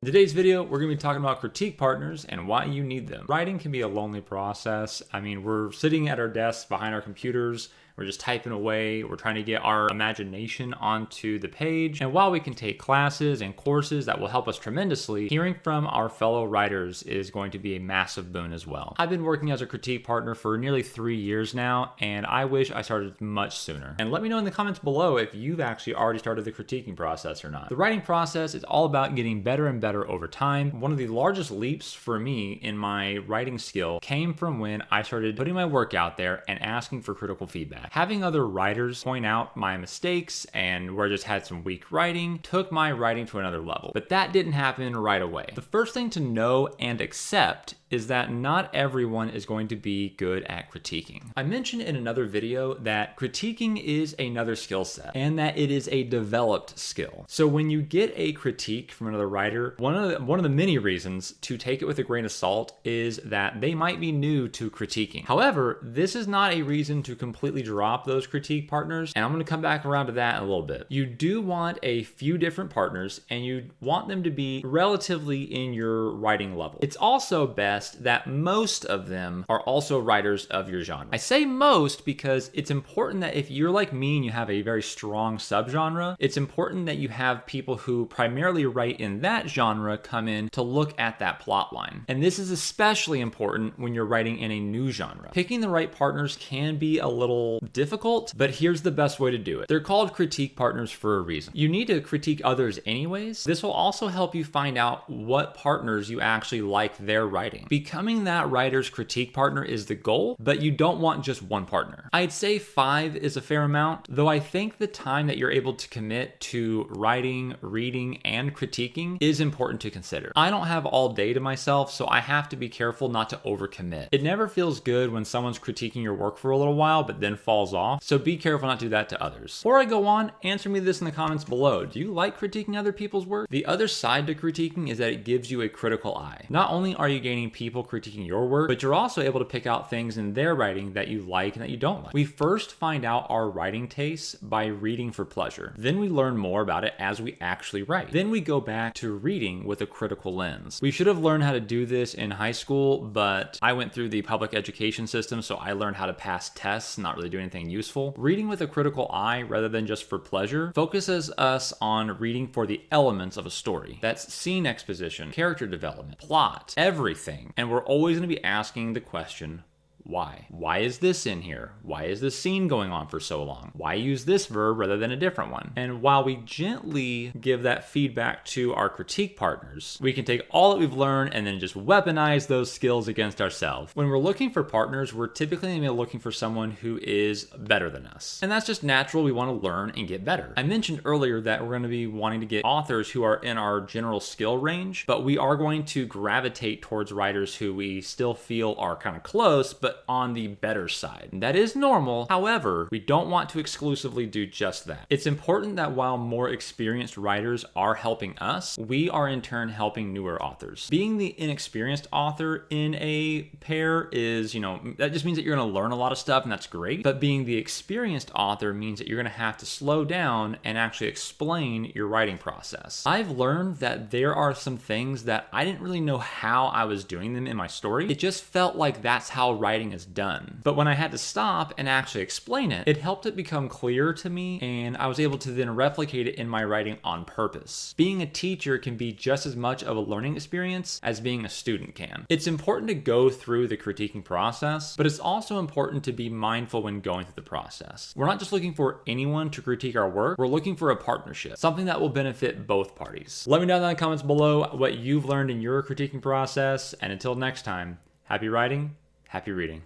In today's video, we're going to be talking about critique partners and why you need them. Writing can be a lonely process. I mean, we're sitting at our desks behind our computers, we're just typing away, we're trying to get our imagination onto the page. And while we can take classes and courses that will help us tremendously, hearing from our fellow writers is going to be a massive boon as well. I've been working as a critique partner for nearly 3 years now, and I wish I started much sooner. And let me know in the comments below if you've actually already started the critiquing process or not. The writing process is all about getting better and better over time. One of the largest leaps for me in my writing skill came from when I started putting my work out there and asking for critical feedback. Having other writers point out my mistakes and where I just had some weak writing took my writing to another level. But that didn't happen right away. The first thing to know and accept is that not everyone is going to be good at critiquing. I mentioned in another video that critiquing is another skill set and that it is a developed skill. So when you get a critique from another writer, one of the many reasons to take it with a grain of salt is that they might be new to critiquing. However, this is not a reason to completely drop those critique partners, and I'm going to come back around to that in a little bit. You do want a few different partners, and you want them to be relatively in your writing level. It's also best that most of them are also writers of your genre. I say most because it's important that if you're like me and you have a very strong subgenre, it's important that you have people who primarily write in that genre come in to look at that plot line. And this is especially important when you're writing in a new genre. Picking the right partners can be a little difficult, but here's the best way to do it. They're called critique partners for a reason. You need to critique others anyways. This will also help you find out what partners you actually like their writing. Becoming that writer's critique partner is the goal, but you don't want just one partner. I'd say 5 is a fair amount, though I think the time that you're able to commit to writing, reading, and critiquing is important to consider. I don't have all day to myself, so I have to be careful not to overcommit. It never feels good when someone's critiquing your work for a little while, but then falls off, so be careful not to do that to others. Before I go on, answer me this in the comments below. Do you like critiquing other people's work? The other side to critiquing is that it gives you a critical eye. Not only are you gaining people critiquing your work, but you're also able to pick out things in their writing that you like and that you don't like. We first find out our writing tastes by reading for pleasure. Then we learn more about it as we actually write. Then we go back to reading with a critical lens. We should have learned how to do this in high school, but I went through the public education system, so I learned how to pass tests, not really do anything useful. Reading with a critical eye rather than just for pleasure focuses us on reading for the elements of a story. That's scene exposition, character development, plot, everything. And we're always going to be asking the question, why? Why is this in here? Why is this scene going on for so long? Why use this verb rather than a different one? And while we gently give that feedback to our critique partners, we can take all that we've learned and then just weaponize those skills against ourselves. When we're looking for partners, we're typically going to be looking for someone who is better than us. And that's just natural. We want to learn and get better. I mentioned earlier that we're going to be wanting to get authors who are in our general skill range, but we are going to gravitate towards writers who we still feel are kind of close, but on the better side. That is normal. However, we don't want to exclusively do just that. It's important that while more experienced writers are helping us, we are in turn helping newer authors. Being the inexperienced author in a pair is, that just means that you're going to learn a lot of stuff, and that's great. But being the experienced author means that you're going to have to slow down and actually explain your writing process. I've learned that there are some things that I didn't really know how I was doing them in my story. It just felt like that's how writing is done. But when I had to stop and actually explain it, it helped it become clearer to me, and I was able to then replicate it in my writing on purpose. Being a teacher can be just as much of a learning experience as being a student can. It's important to go through the critiquing process, but it's also important to be mindful when going through the process. We're not just looking for anyone to critique our work, we're looking for a partnership, something that will benefit both parties. Let me know in the comments below what you've learned in your critiquing process, and until next time, happy writing, happy reading.